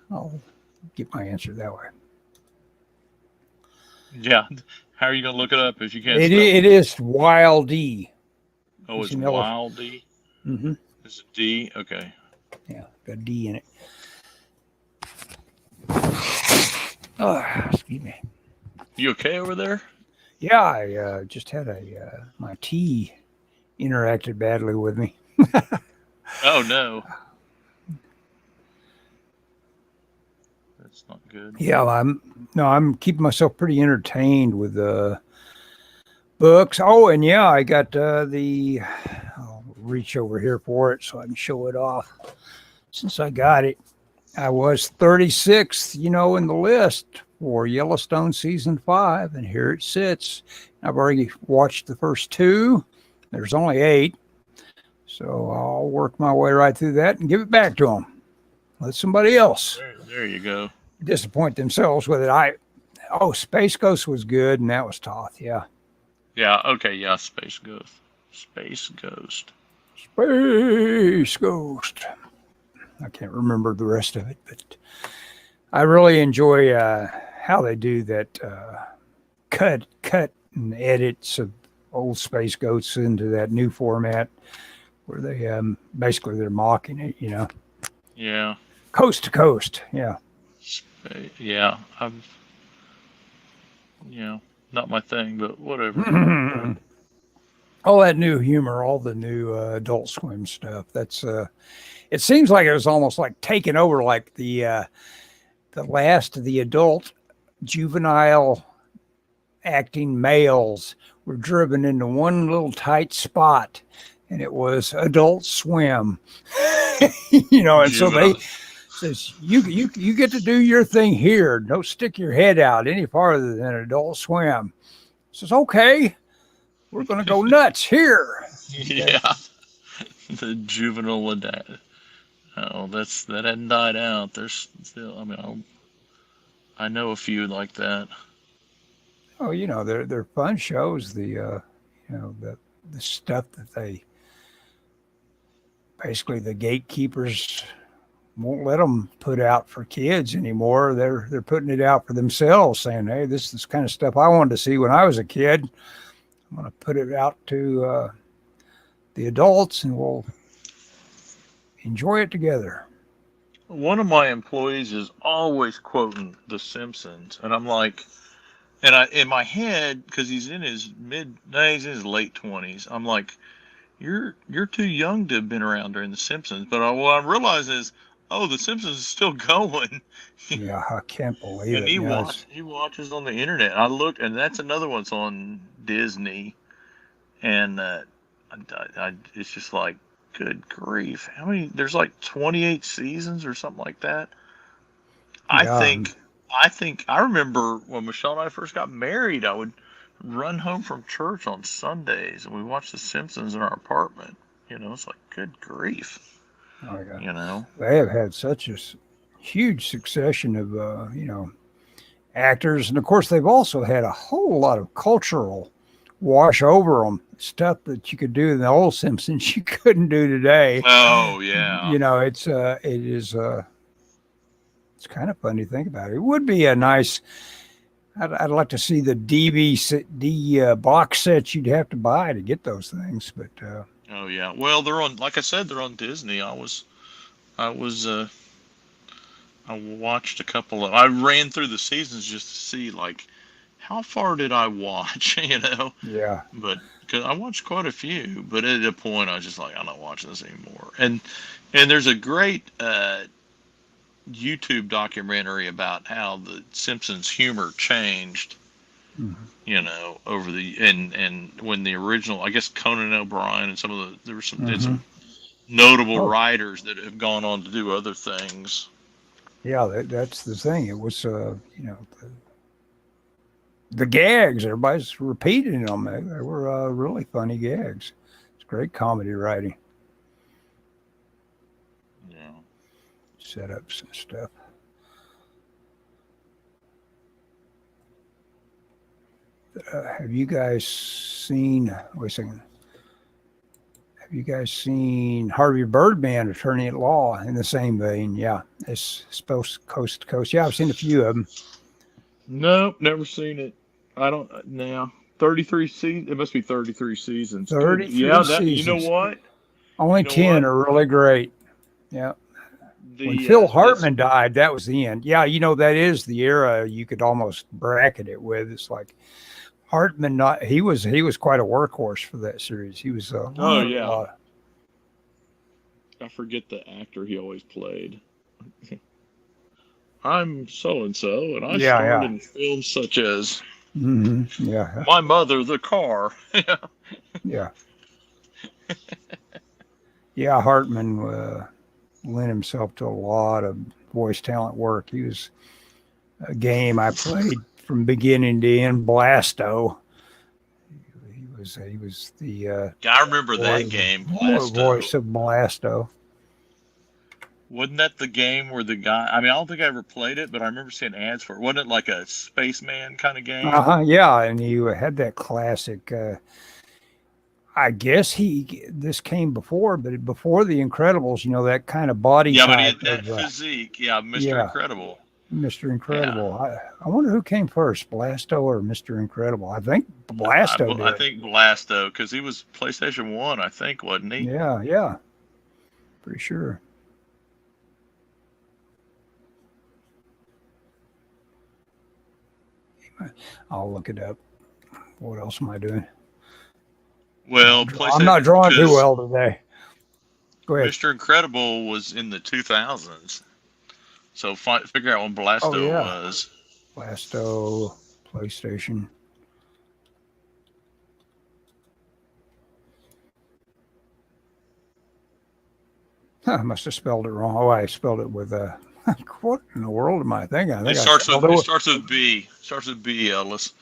I'll get my answer that way. Yeah. How are you gonna look it up if you can't It spell it? it is Wildy. Oh, it's an L. Wildy. Mm-hmm. It's a D. Okay. Yeah, got a D in it. Oh, excuse me. You okay over there? Yeah, I just had my tea interacted badly with me. Oh no. That's not good. Yeah, I'm keeping myself pretty entertained with books. Oh, and yeah, I got I'll reach over here for it so I can show it off. Since I got it, I was 36th, in the list for Yellowstone season 5, and here it sits. I've already watched the first 2. There's only 8, so I'll work my way right through that and give it back to them. Let somebody else There you go. disappoint themselves with it. Space Ghost was good, and that was Toth. Yeah, Yeah. Okay. Yeah. Space Ghost. Space Ghost. Space Ghost. I can't remember the rest of it, but I really enjoy how they do that cut and edits of old Space Ghosts into that new format, where they basically they're mocking it, Yeah. coast to coast. Yeah. Yeah. Not my thing, but whatever. All that new humor, all the new Adult Swim stuff. That's it seems like it was almost like taking over, like the last of the adult juvenile acting males were driven into one little tight spot, and it was Adult Swim. And so they Juvenile. says you get to do your thing here. Don't stick your head out any farther than Adult Swim. Says, okay, we're going to go nuts here. Yeah. The juvenile adapt. Oh, that hadn't died out. There's still. I know a few like that. Oh, they're fun shows. The stuff that they basically the gatekeepers won't let them put out for kids anymore. They're putting it out for themselves, saying, "Hey, this is the kind of stuff I wanted to see when I was a kid. I'm going to put it out to the adults, and we'll enjoy it together." One of my employees is always quoting The Simpsons, and I'm like, and I in my head, because he's in his he's in his late 20s. I'm like, you're too young to have been around during The Simpsons. But what I realize is, oh, The Simpsons is still going. Yeah, I can't believe And it. Yeah, he watches on the internet. I look, and that's another one's on Disney, and it's just like, good grief, how many? There's like 28 seasons or something like that. I yeah, think I remember when Michelle and I first got married, I would run home from church on Sundays, and we watched The Simpsons in our apartment. It's like, good grief. oh yeah. You know. They have had such a huge succession of actors, and of course they've also had a whole lot of cultural wash over them. Stuff that you could do in the old Simpsons you couldn't do today. Oh yeah. It is it's kind of fun to think about. It would be a nice. I'd like to see the DVD box sets you'd have to buy to get those things, but. Oh yeah. Well, they're on. Like I said, they're on Disney. I watched a couple of. I ran through the seasons just to see, like, how far did I watch? Yeah. But because I watched quite a few, but at a point I was just like, I'm not watching this anymore. And there's a great YouTube documentary about how the Simpsons humor changed. Over the and when the original, I guess Conan O'Brien and there were some notable writers that have gone on to do other things. Yeah, that's the thing. It was, the gags. Everybody's repeating them. They were really funny gags. It's great comedy writing. Yeah. Setups and stuff. Have you guys seen? Wait a second. Have you guys seen Harvey Birdman, Attorney at Law, in the same vein? Yeah, it's supposed coast to coast. Yeah, I've seen a few of them. Nope, never seen it. I don't now. 33 seasons. It must be 33 seasons. 33 seasons. You know what? Only 10 are really great. Yeah. When Phil Hartman died, that was the end. Yeah, that is the era you could almost bracket it with. It's like Hartman. He was quite a workhorse for that series. He was. I forget the actor he always played. I'm so and so, and I starred in films such as My Mother, The Car. Yeah. Yeah, Hartman lent himself to a lot of voice talent work. He was a game I played from beginning to end, Blasto. He was the I remember that game, Blasto. Voice of Blasto. Wasn't that the game where the guy? I mean, I don't think I ever played it, but I remember seeing ads for it. Wasn't it like a spaceman kind of game? Yeah, and he had that classic. I guess this came before, but before the Incredibles, that kind of body. Yeah, but he had that physique. Yeah, Mr. Incredible. Mr. Incredible. Yeah. I wonder who came first, Blasto or Mr. Incredible. I think Blasto did. I think Blasto, because he was PlayStation 1, I think, wasn't he? Yeah. Pretty sure. I'll look it up. What else am I doing? Well, I'm not drawing too well today. Go ahead. Mr. Incredible was in the 2000s. So figure out when Blasto was. Blasto, PlayStation. I must have spelled it wrong. Oh, I spelled it with what in the world am I thinking? It starts with B. Starts with B, Ellis.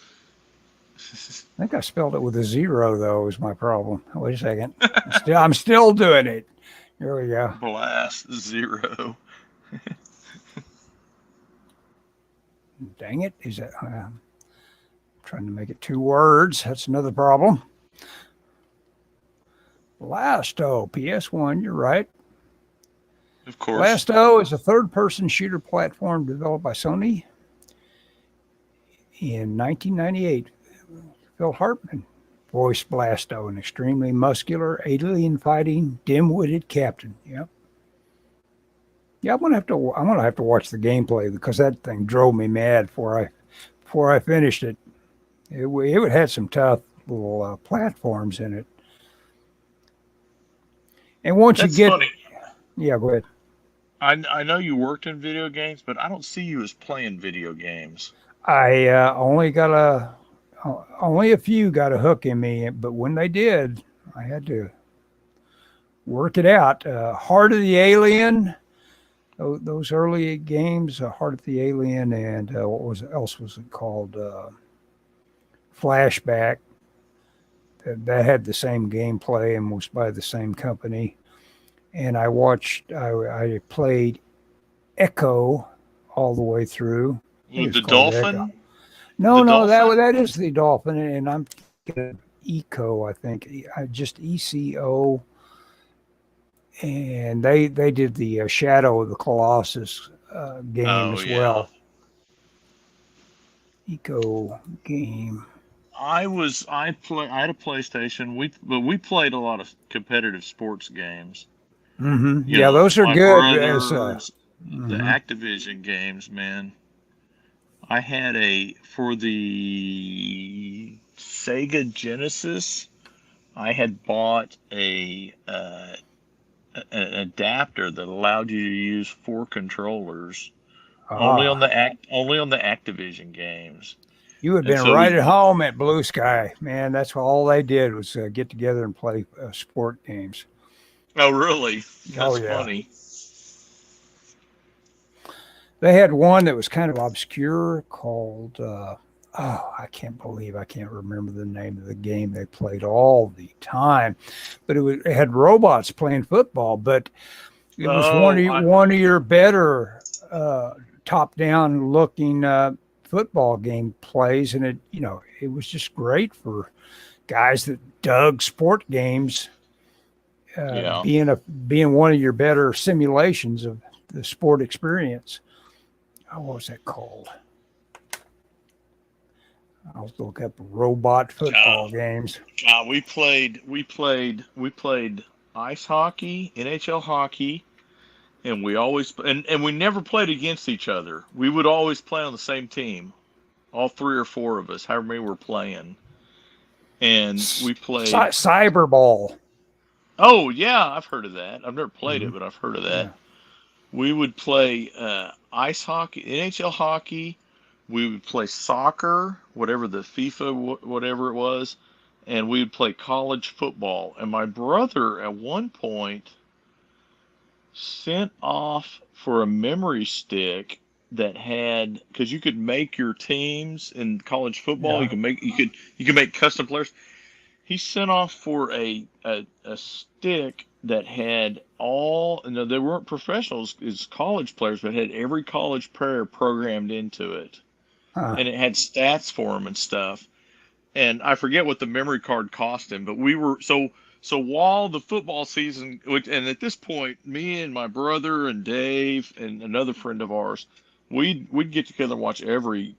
I think I spelled it with a 0, though, is my problem. Wait a second. I'm still doing it. Here we go. Blast 0. Dang it. Is that trying to make it 2 words? That's another problem. Blasto, PS1, you're right. Of course. Blasto is a third-person shooter platform developed by Sony in 1998. Phil Hartman voiced Blasto, an extremely muscular, alien-fighting, dim-witted captain. Yep. Yeah, I'm gonna have to watch the gameplay because that thing drove me mad before I finished it. It had some tough little platforms in it. And once That's you get, funny. yeah, go ahead. I know you worked in video games, but I don't see you as playing video games. I only a few got a hook in me, but when they did, I had to work it out. Heart of the Alien, those early games, Heart of the Alien, and what else was it called? Flashback. That had the same gameplay and was by the same company. And I played Echo all the way through. With the dolphin? No, that is the dolphin, and I'm thinking Eco, I think, just ECO. And they did the Shadow of the Colossus game as well. Eco game. I had a PlayStation. We played a lot of competitive sports games. Mm-hmm. Yeah, those are good. The Activision games, man. I had for the Sega Genesis, I had bought an adapter that allowed you to use 4 controllers only on the Activision games. You had been right at home at Blue Sky, man. That's all they did was get together and play sport games. Oh, really? That's funny. They had one that was kind of obscure called, I can't remember the name of the game they played all the time. But it had robots playing football, but it was one of your better top-down looking football game plays, and it was just great for guys that dug sport games. Being one of your better simulations of the sport experience. What was that called? I'll look up robot football games. We played ice hockey, NHL hockey, and we always and we never played against each other. We would always play on the same team, all 3 or 4 of us, however many were playing, and we played Cyberball. Oh yeah, I've heard of that. I've never played it, but I've heard of that. Yeah. We would play ice hockey, NHL hockey. We would play soccer, whatever the FIFA, whatever it was, and we would play college football. And my brother, at one point, sent off for a memory stick that had, because you could make your teams in college football. Yeah. You could make custom players. He sent off for a stick that had they weren't professionals as college players, but had every college player programmed into it. Huh. And it had stats for them and stuff. And I forget what the memory card cost him, but we were so while the football season, and at this point, me and my brother and Dave and another friend of ours, we'd get together and watch every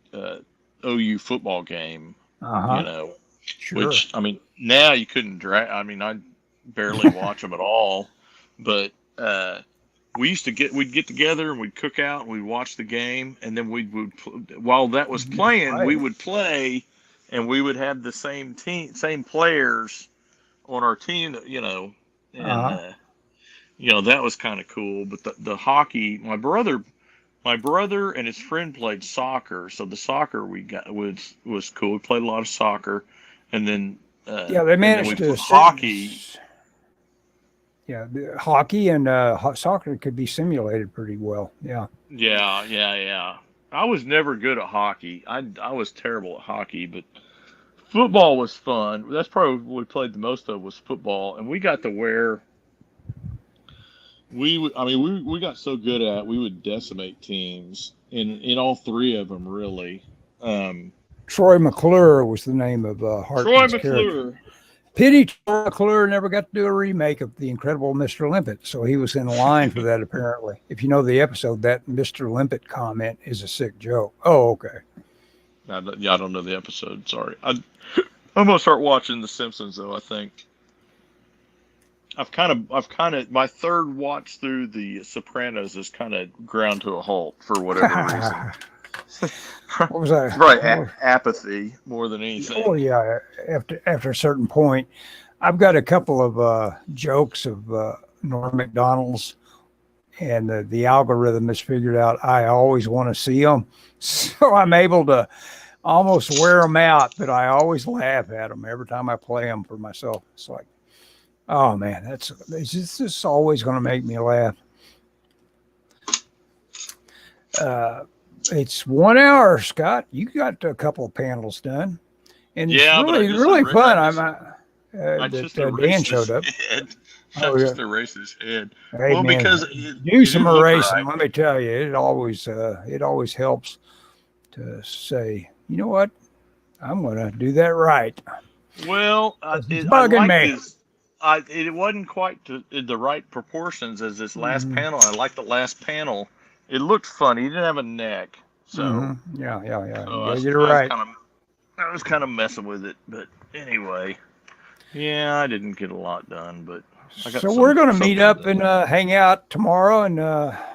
OU football game. Sure. Which, I mean, now you couldn't drag. I mean, I barely watch them at all, but we'd get together and we'd cook out and we'd watch the game, and then while that was playing, we would play, and we would have the same same players on our team, and that was kind of cool. But the hockey, my brother and his friend played soccer, so the soccer we got was cool. We played a lot of soccer. And then they managed to hockey. Yeah, hockey and soccer could be simulated pretty well. Yeah. Yeah. I was never good at hockey. I was terrible at hockey, but football was fun. That's probably what we played the most of was football, and we got to wear. We got so good at it, we would decimate teams in all 3 of them really. Troy McClure was the name of Hartman's character. Pity Troy McClure never got to do a remake of The Incredible Mr. Limpet, so he was in line for that apparently. If you know the episode, that Mr. Limpet comment is a sick joke. Oh, okay. I don't know the episode. Sorry. I'm gonna start watching The Simpsons though. I think I've kind of my third watch through The Sopranos is kind of ground to a halt for whatever reason. What was that? Right, apathy more than anything. Oh yeah, after a certain point, I've got a couple of jokes of Norm Macdonald's, and the algorithm has figured out I always want to see them, so I'm able to almost wear them out, but I always laugh at them every time I play them for myself. It's like, oh man, it's just always going to make me laugh. It's 1 hour, Scott. You got a couple of panels done, and it's really fun. Dan showed up. Just erase his head. Hey, well, man, because do some erasing. Right. Let me tell you, it always helps to say, you know what, I'm going to do that right. Well, it's bugging me. It wasn't quite the right proportions as this last panel. I like the last panel. It looked funny. He didn't have a neck, so yeah. So you're right. I was kind of messing with it, but anyway, yeah, I didn't get a lot done, but I got. So we're going to meet up and hang out tomorrow, and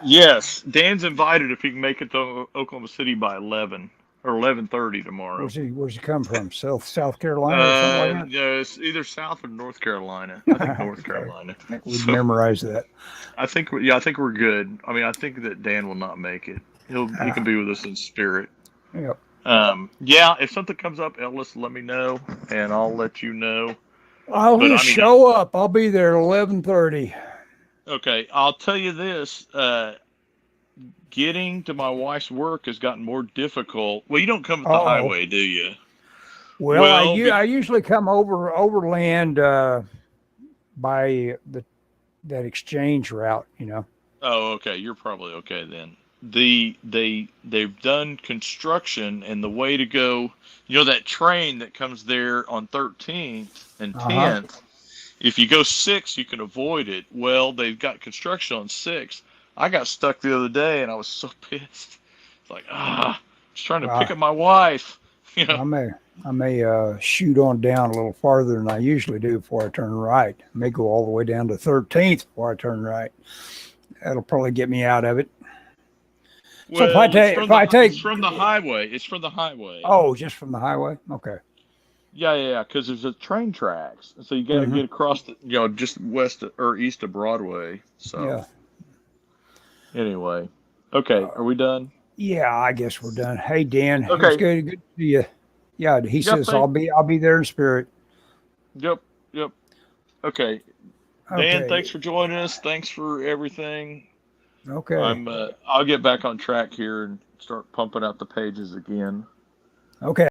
yes, Dan's invited if he can make it to Oklahoma City by 11 or 11:30 tomorrow. Where's he come from? South Carolina or something like that? Yeah, it's either South or North Carolina. I think North Carolina. We memorize that. I think we're good. I mean, I think that Dan will not make it. He can be with us in spirit. Yep. Yeah, if something comes up, Ellis, let me know, and I'll let you know. I'll show up. I'll be there at 11:30. Okay, I'll tell you this. Getting to my wife's work has gotten more difficult. Well, you don't come at the highway, do you? Well, I usually come overland by that exchange route, you know. Oh, okay. You're probably okay then. They've done construction, and the way to go, you know, that train that comes there on 13th and 10th. If you go 6, you can avoid it. Well, they've got construction on 6. I got stuck the other day, and I was so pissed. It's like, just trying to pick up my wife. You know? I may shoot on down a little farther than I usually do before I turn right. I may go all the way down to 13th before I turn right. That'll probably get me out of it. Well, so it's from the highway. It's from the highway. Oh, just from the highway? Okay. Yeah, because there's a train tracks, so you got to get across just west or east of Broadway. So yeah. Anyway, okay, are we done? Yeah, I guess we're done. Hey, Dan, okay, it's good to see you. Yeah, he says I'll be there in spirit. Yep. Okay, Dan, thanks for joining us. Thanks for everything. Okay. I'll get back on track here and start pumping out the pages again. Okay.